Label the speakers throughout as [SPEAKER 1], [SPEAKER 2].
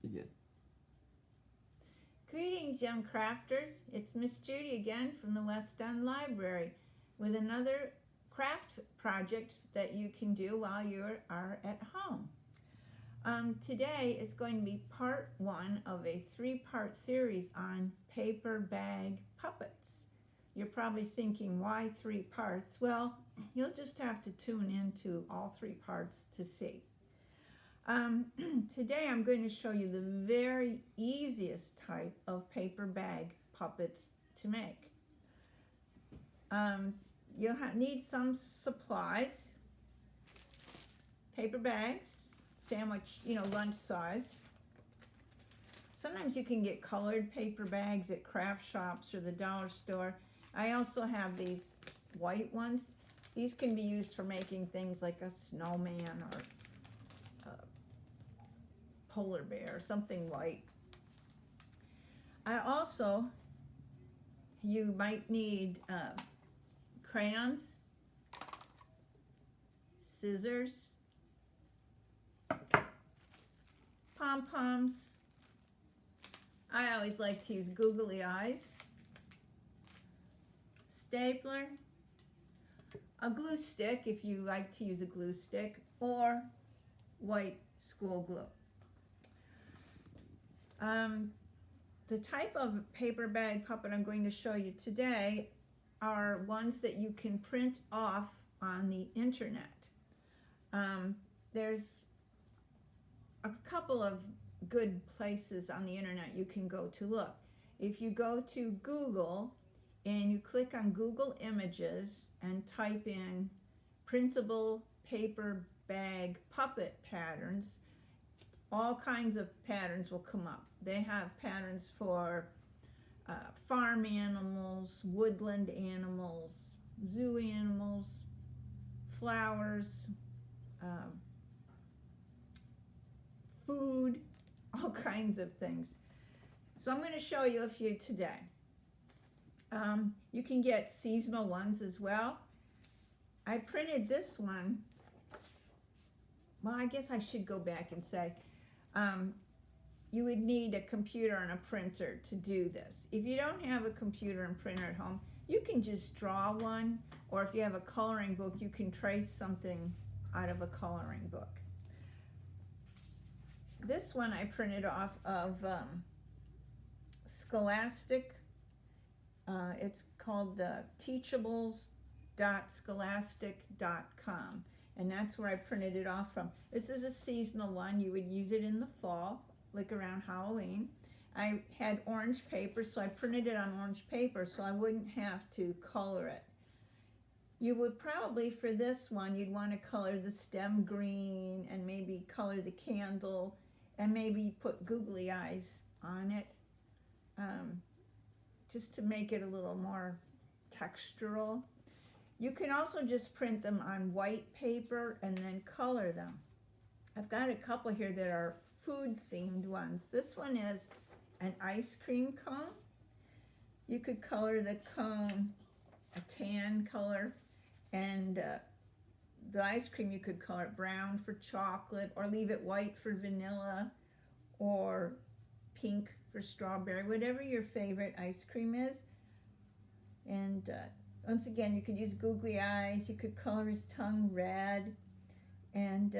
[SPEAKER 1] Begin.
[SPEAKER 2] Greetings, young crafters. It's Miss Judy again from the West End Library with another craft project that you can do while you are at home. Today is going to be part one of a three-part series on paper bag puppets. You're probably thinking, why three parts? Well, you'll just have to tune into all three parts to see. Today I'm going to show you the very easiest type of paper bag puppets to make. You'll need some supplies, paper bags, sandwich, lunch size. Sometimes you can get colored paper bags at craft shops or the dollar store. I also have these white ones. These can be used for making things like a snowman or polar bear, something white. You might need crayons, scissors, pom-poms. I always like to use googly eyes, stapler, a glue stick if you like to use a glue stick, or white school glue. The type of paper bag puppet I'm going to show you today are ones that you can print off on the internet. There's a couple of good places on the internet you can go to look. If you go to Google and you click on Google Images and type in printable paper bag puppet patterns, all kinds of patterns will come up. They have patterns for farm animals, woodland animals, zoo animals, flowers, food, all kinds of things. So I'm going to show you a few today. You can get seasonal ones as well. I printed this one. Well, I guess I should go back and say, you would need a computer and a printer to do this. If you don't have a computer and printer at home, you can just draw one, or if you have a coloring book, you can trace something out of a coloring book. This one I printed off of Scholastic. It's called teachables.scholastic.com. And that's where I printed it off from. This is a seasonal one. You would use it in the fall, like around Halloween. I had orange paper, so I printed it on orange paper so I wouldn't have to color it. You would probably, for this one, you'd want to color the stem green and maybe color the candle and maybe put googly eyes on it, just to make it a little more textural. You can also just print them on white paper and then color them. I've got a couple here that are food-themed ones. This one is an ice cream cone. You could color the cone a tan color, and the ice cream you could color it brown for chocolate, or leave it white for vanilla, or pink for strawberry, whatever your favorite ice cream is. And once again, you could use googly eyes, you could color his tongue red, and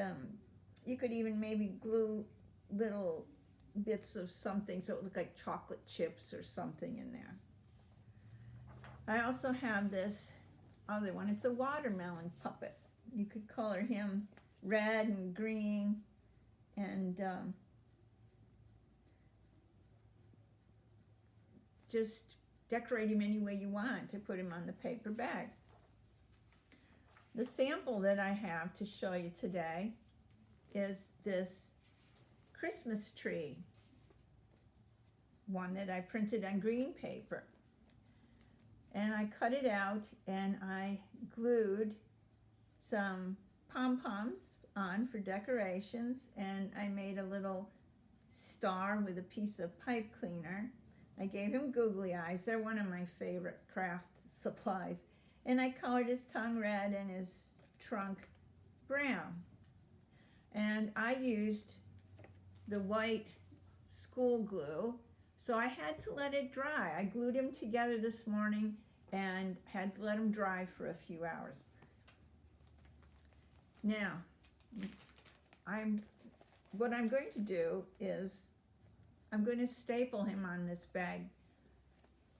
[SPEAKER 2] you could even maybe glue little bits of something so it would look like chocolate chips or something in there. I also have this other one. It's a watermelon puppet. You could color him red and green and just decorate him any way you want to put him on the paper bag. The sample that I have to show you today is this Christmas tree one that I printed on green paper. And I cut it out and I glued some pom-poms on for decorations, and I made a little star with a piece of pipe cleaner. I gave him googly eyes. They're one of my favorite craft supplies. And I colored his tongue red and his trunk brown. And I used the white school glue, so I had to let it dry. I glued them together this morning and had to let them dry for a few hours. Now, what I'm going to do is I'm going to staple him on this bag,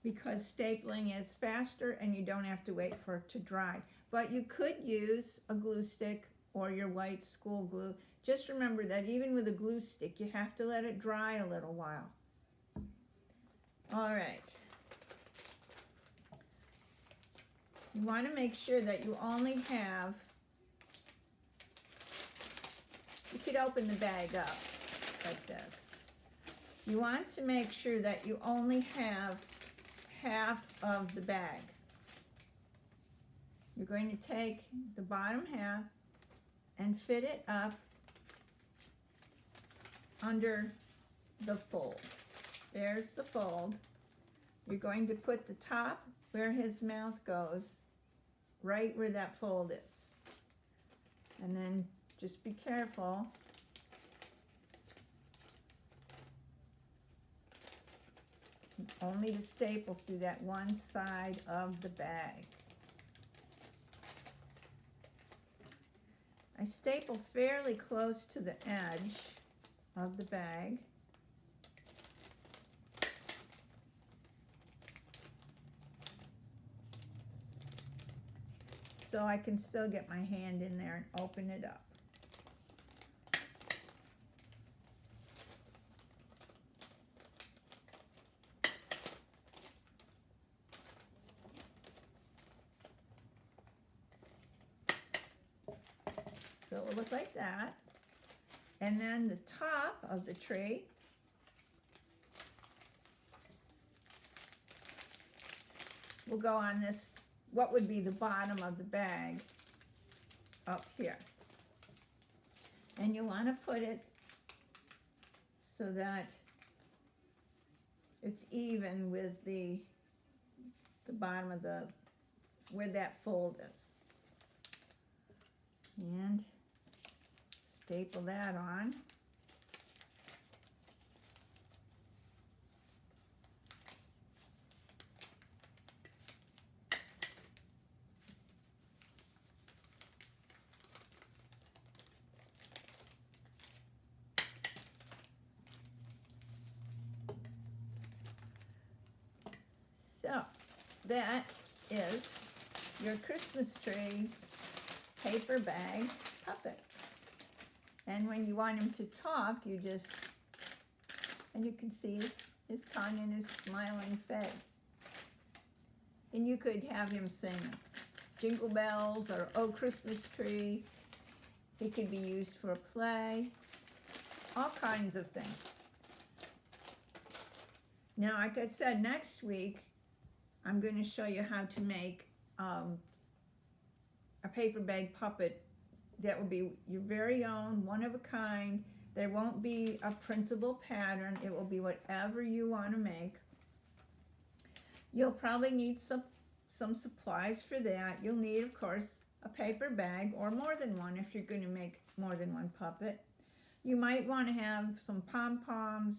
[SPEAKER 2] because stapling is faster and you don't have to wait for it to dry. But you could use a glue stick or your white school glue. Just remember that even with a glue stick, you have to let it dry a little while. All right. You want to make sure that you only have, you could open the bag up like this. You want to make sure that you only have half of the bag. You're going to take the bottom half and fit it up under the fold. There's the fold. You're going to put the top where his mouth goes, right where that fold is. And then just be careful. Only the staple through that one side of the bag. I staple fairly close to the edge of the bag. So I can still get my hand in there and open it up. So it will look like that. And then the top of the tree will go on this, what would be the bottom of the bag up here. And you want to put it so that it's even with the bottom of the, where that fold is. And staple that on. So that is your Christmas tree paper bag puppet. And when you want him to talk, you just, and you can see his tongue and his smiling face. And you could have him sing Jingle Bells or Oh Christmas Tree. It could be used for a play, all kinds of things. Now, like I said, next week, I'm going to show you how to make a paper bag puppet that will be your very own, one of a kind. There won't be a printable pattern. It will be whatever you want to make. You'll probably need some supplies for that. You'll need, of course, a paper bag or more than one if you're going to make more than one puppet. You might want to have some pom-poms,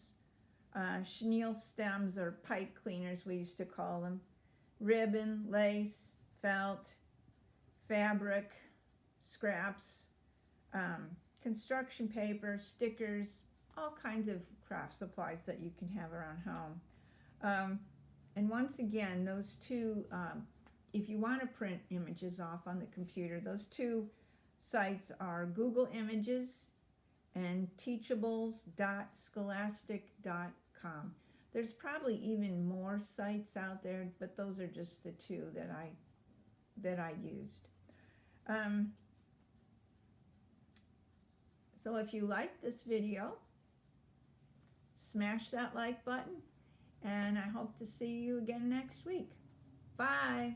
[SPEAKER 2] chenille stems or pipe cleaners, we used to call them, ribbon, lace, felt, fabric, scraps, construction paper, stickers, all kinds of craft supplies that you can have around home. And once again, those two, if you want to print images off on the computer, those two sites are Google Images and teachables.scholastic.com. There's probably even more sites out there, but those are just the two that I used. So if you like this video, smash that like button, and I hope to see you again next week. Bye.